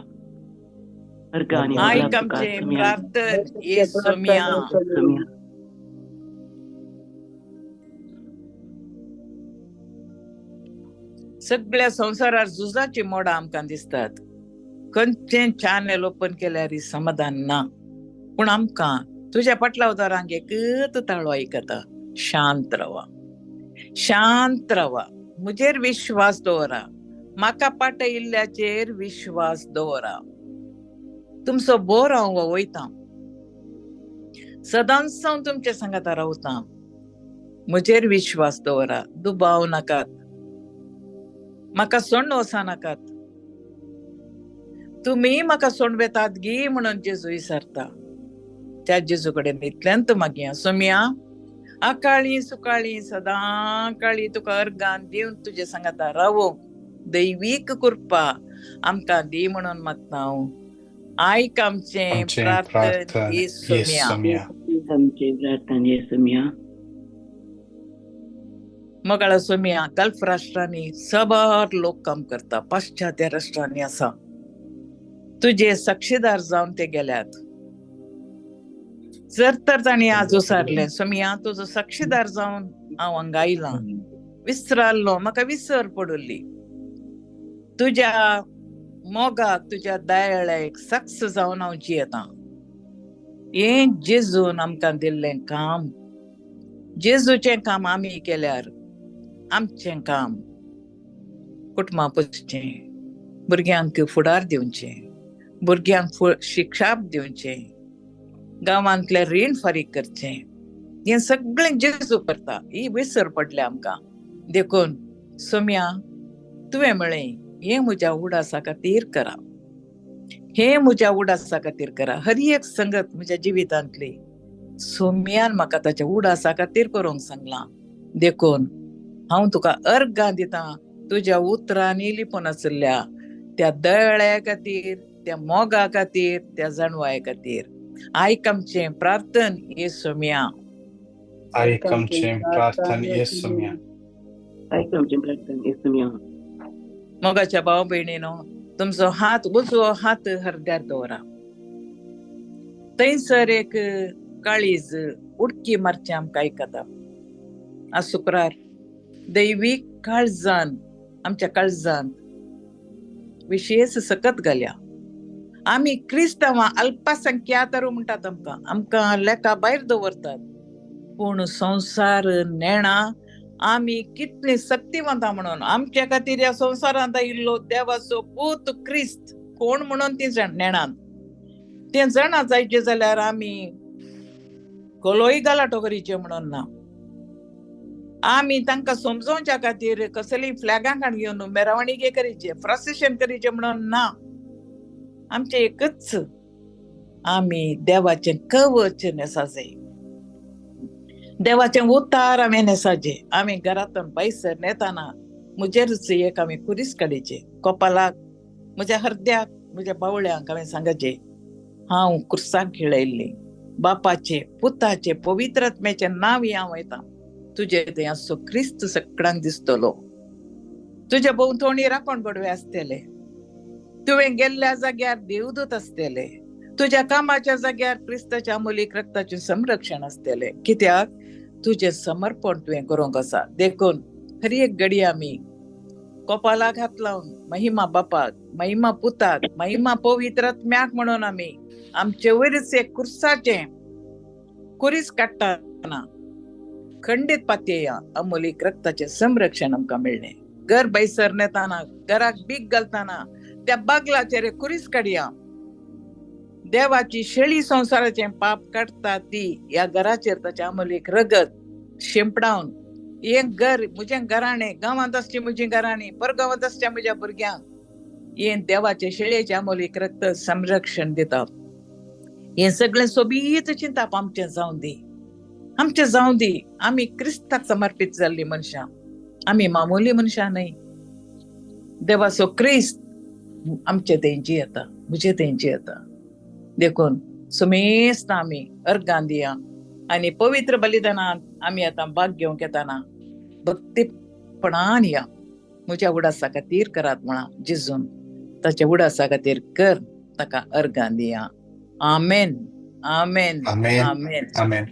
अर्गां आनी आयक आमचें प्रार्थन येसुमिया. सगळ्या संवसारार झुजाची मोडां आमकां दिसतात. खंयचें चॅनल ओपन केल्यार समाधान ना. पूण आमकां तुज्या पटलावदारांक एकच ताळो आयकता, शांत रावा. शांत रावा, मुजेर विश्वास दवरा, म्हाका पाट इल्ल्याचेर विश्वास दवरा. तुमचो बोर हांव वयता, सदांच हांव तुमच्या सांगात रावता. म्हजेर विश्वास दवरा, दुबाव नाकात, म्हाका सोडून वचा नाकात. तुम्ही म्हाका सोडवेतात गी म्हणून जेजू विचारता. त्या जेजू कडेन इतल्यांत मागया. सोम्या, आकाळी सुकाळी सदां काळी तुका अर्गान दिवन तुजे सांगात रावोंक दैवीक कृपा आमकां दी म्हणून मागता हांव. आयक आमचें प्रार्थना येसुम्या. आमचे प्रार्थना येसुम्या. मोगाळ सोम्या, गल्फ राष्ट्रांनी सबार लोक काम करता, पाश्चात्य राष्ट्रांनी आसा. तुझे साक्षीदार जावन ते गेल्यात. जर तर तांणी आज उसारले, सोम्या तुजो साक्षीदार जावन हांव हांगा आयलां. विसराल्लो, म्हाका विसर पडुल्ली. तुज्या मोगाक, तुज्या दयाळेक साक्ष जावन हांव जियेतां. हे जेजून आमकां दिल्लें काम. जेजूचें काम आमी केल्यार आमचें काम कुटुंबां पोसचें, भुरग्यांक फुडार दिवचें, भुरग्यांक शिक्षाप दिवचें, गांवांतले रीण फारीक करचें. हें सगळें जेजू करता. ही विसर पडल्या आमकां. देखून सोम्या, तुवें म्हळें हें म्हज्या उडासा खातीर करा, हें म्हज्या उडासा खातीर करा. हर एक संगत म्हज्या जिवितांतली सोम्यान म्हाका ताच्या उडासा खातीर करूंक सांगलां. देखून हांव तुका अर्गां दितां तुज्या उतरांनी लिपून आशिल्ल्या त्या दयाळ्या खातीर, त्या मोगा खातीर, त्या जाणवाय खातीर. आयक आमचें प्रार्थन येसुम्या. आयक आमचें प्रार्थन येसुम्या. आयक आमचें प्रार्थना येसुम्या. मोगाच्या भाव भयणीनो, तुमचो हात, उजवो हात हृदयार दवरा. थंयसर एक काळीज उडकी मारचें आमकां आयकता. आज शुक्रार दैवीक काळजान, आमच्या काळजांत विशेष सकत घाल्या. आमी क्रिस्तांवां अल्पसंख्यातर म्हणटात, आमकां लेका भायर दवरतात. पूण संसार नेणा आमी कितली शक्तिवंतां म्हणून. आमच्या खातीर ह्या संवसारांत आयिल्लो देवाचो पूत क्रिस्त कोण म्हणून ती नेणान. तें जाणा जायचे जाल्यार आमी कोलोय गलाटो करीचे म्हणून ना. आमी तांकां समजोवच्या खातीर कसली फ्लॅगां काण घेवन मेरवणीके करीचे, प्रोसेशन करीचे म्हणून ना. आमचें एकच, आमी देवाचें कवच नेसाजे, देवाचें उतार आमी नेसाजे. आमी घरांतून पयसर नेताना म्हजेरच एक आमी कुरीस काडीचे. कपालाक, म्हज्या हृदयाक, म्हज्या बावळ्यांक आमी सांगचे, हांव कुर्साक खिळयल्ली. बापाचे, पुताचे, पवित्र आत्म्याचें नांव हांव वयतां. तुजे थंय आसो क्रिस्त सगळ्यांक दिसतलो. तुज्या भोंवतणी राखण बडवे आसतले. तुवें गेल्ल्या जाग्यार देवदूत आसतले. तुज्या कामाच्या जाग्यार क्रिस्ताच्या अमोलीक रक्ताचें संरक्षण आसतले. कित्याक तुजें समर्पण तुवें करूंक आसा. देखून हर एक घडी आमी कपालाक हात लावन महिमा बापाक, महिमा पुताक, महिमा पवित्र आत्म्याक म्हणून आमी आमचे वयरच एक कुर्साचें कुरीस काडटाना खंडीत पातयेया. अमोलीक रक्ताचें संरक्षण आमकां मेळ्ळें. घर बैसर नेताना, घराक बीग घालताना त्या बागलाचेर कुरीस काडया. देवाची शेळी संसाराचें पाप काडटा ती ह्या घराचेर ताच्या अमोलीक रगत शिंपडावन, हें घर म्हजें घराणें, गांवांत आसची म्हजी घराणी, परगांवांत आसच्या म्हज्या भुरग्यांक हें देवाचे शेळयेचें अमोलीक रक्त संरक्षण दिता. हें सगळें सोबीत चिंताप आमचें जावं दी, आमचें जावं दी. आमी क्रिस्ताक समर्पीत जाल्लीं मनशां, आमी मामुली मनशां न्हय. देवाचो क्रिस्त आमचे थंय जियेता, म्हजे थंय जियेता. देखून सुमेस्त आमी अर्गां दिया आनी पवित्र बलिदानांत आमी आतां भाग घेवंक येताना भक्तीपणान या. म्हज्या उडासा खातीर करात म्हणा जेजून. ताच्या उडासा खातीर कर, ताका अर्गां दिया. आमेन, आमेन, आमेन, आमेन.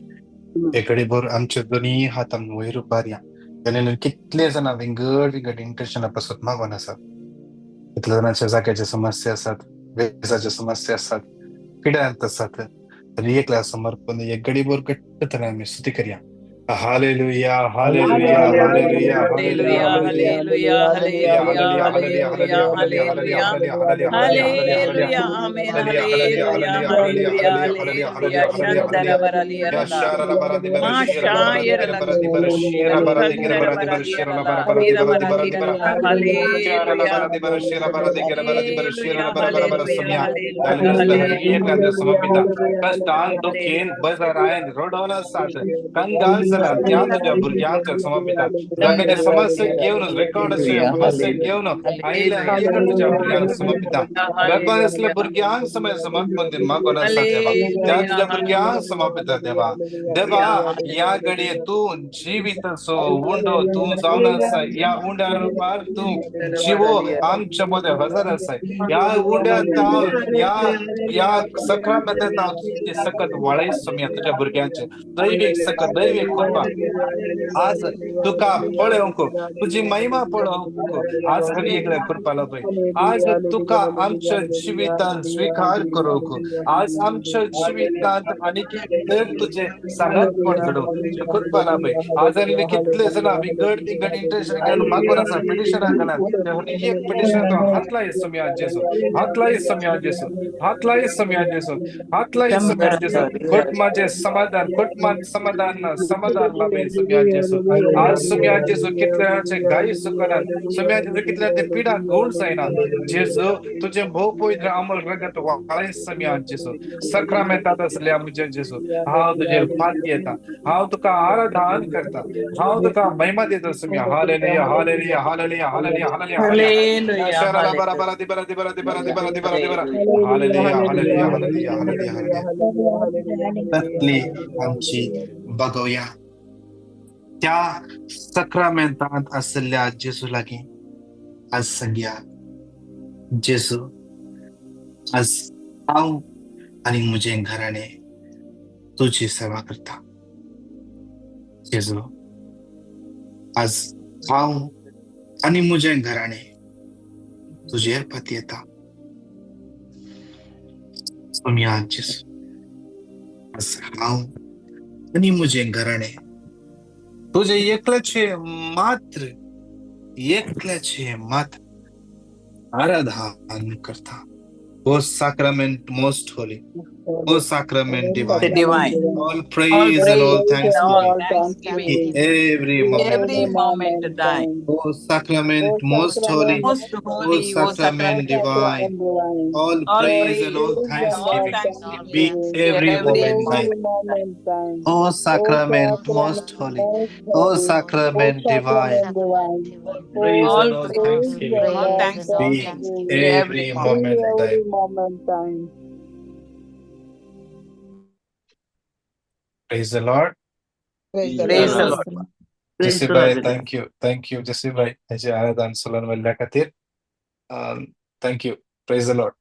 एकडे बोर आमचे दोन्ही हात वयर उबारया. जाल्यार कितले जाणां विंगड विंगड इंटरेस्टना पासून मागोन आसात. कितले जाणांच्या जाग्याच्या समस्या आसात, वेसाच्या समस्या आसात, पिड्यांत आसात. तरी एकल्या समर्पण एक गडी बोर घट्ट तरेन आमी स्तुती करया. Hallelujah, hallelujah, hallelujah, hallelujah, hallelujah. Hallelujah, hallelujah, hallelujah, hallelujah, hallelujah, amen, hallelujah, hallelujah, hallelujah, Shandara Baralia Rala, Mashayera Lato, Kandara Baralia Rala, Hira Maralia Rala, hallelujah, hallelujah, hallelujah, hallelujah, hallelujah, कष्टान दुखेन बजारायन रोडोना साथ कंगाल सला त्या तुझ्या भुरग्यांक समर्पिता जागे समस्या घेऊन रेकॉर्ड समस्या घेऊन आईला एक तुझ्या भुरग्यांक समर्पिता गर्भान असल्या भुरग्यांक समय समर्पण दिन मागोन असा देवा त्या तुझ्या भुरग्यांक समर्पिता देवा देवा या घडी तू जीवित असो उंडो तू जाऊन असा या उंड्यावर पार तू जीवो आमच्या मध्ये हजर असाय या उंड्यात या सक्रमेत ते सकत वाळीस समया तुझ्या भुरग्यांचे दैविक सकत दैविक कृपा आज तुका पळोवंक तुझी महिमा पळोवंक आज हवी एकल्या कृपाला पळय आज तुका आमच्या जिवितांत स्वीकार करूक आज आमच्या जिवितांत आणि तुझे सांगतपण घडो तुझ्या कृपाला पळय आज आनी कितले जण विगड तिगड इंटेन्शन घेऊन मागून आसा पिटिशनां घेणार एक पिटिशन तो हातलाय समया जेसू हातलाय समया जेसू हातलाय समया जेसू हातलाय समया जेसू कुटुंबाचे समाधान कुटुंबात समाधान लाभे समया जेसू आज समया जेसू कितल्याचे गायी सुकनात समया जेसू कितल्या पिडा गोड जायना जेसू तुझे भोव पवित्र अमल रगत वाळे समया जेसू सक्रमेंतात असल्या मुझे जेसू हांव तुझे पाती येता हांव तुका आराधन करता हांव तुका महिमा देता समया hallelujah hallelujah hallelujah hallelujah hallelujah hallelujah शराला बरा बरा दी बरा दी बरा दी बरा दी बरा दी बरा दी बरा hallelujah hallelujah hallelujah hallelujah hallelujah त्यातली आमची बघूया त्या सक्रमेंतात असल्या जेसू लागी आज सांगया जेसू आज हांव आणि मुझे घराणे तुझी सेवा करता जेसू आज हांव आणि मुझे घराणे तुझेर पती येता समया जेसू आज हांव आणि मुझे घराणे तुझे एकल्याचे मात्र आराधन करता O sacrament most holy, O sacrament divine, divine. all praise and all thanksgiving, Thanksgiving. every Every moment. moment thine. O sacrament most holy, Most O holy, O sacrament divine, all all praise and all praise and all thanksgiving, be thanksgiving. every moment thine. Moment. O sacrament most holy, O sacrament divine, praise All and all praise, thanksgiving, all be thanksgiving. every moment thine. Praise the Lord. Praise the Lord. Praise the Jessibai, Lord. thank you, Jessibai. Haji आराधन सलन वल्ल्या खातीर. Thank you. Praise the Lord.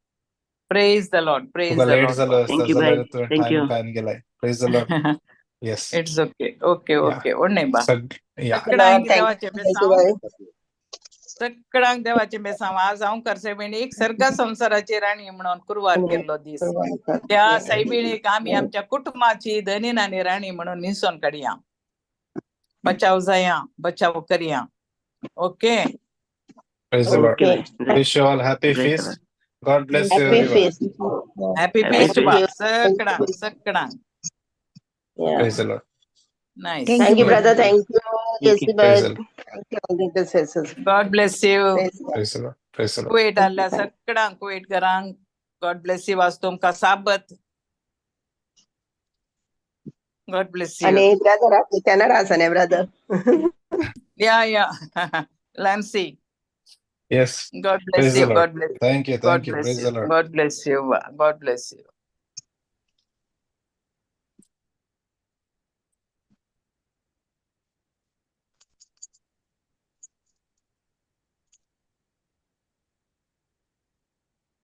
Praise the Lord. Praise तुका the late Lord. झालं Thank you, जाल्यार bye. तुवें Thank time you. कान गेलाय. Praise the Lord. Yes. It's okay. Okay, Yeah. okay. उन्ने बा. Yeah. सगळ्यांक देवाचे बेसांव. सगळ्यांक देवाचे बेसांव. आज हांव करसेबिणीक सर्गा संसाराची राणी म्हणून कुरवार केल्लो दीस. त्या सायबिणीक आमी आमच्या कुटुंबाची धनीनानी राणी म्हणून निसोन काडया. बचाव जाया, बचाव करया. Okay. Praise the Lord. Okay. Wish you all happy Praise the feast. Lord. God bless you, Happy everyone. feast. Happy Happy feast बा. feast. सगळ्यांक. Yeah. Praise the Lord. Nice. Thank you, brother. Thank you, Thank you. Jesse Praise the bye. Lord. Thank you, all the intercessors. God bless you. Praise God. Praise the Lord. Praise the Lord. Kuwait आल्या सगळ्यांक कुवेटकरांक God bless you. आज तुमकां साबत. God bless you. आणि brother, Canada आसा न्ही brother. Yeah. Lancy. Yes. God bless Praise the you. Lord. God bless you. Thank you. God Thank you. bless Praise you. the Lord. God bless you. God bless you.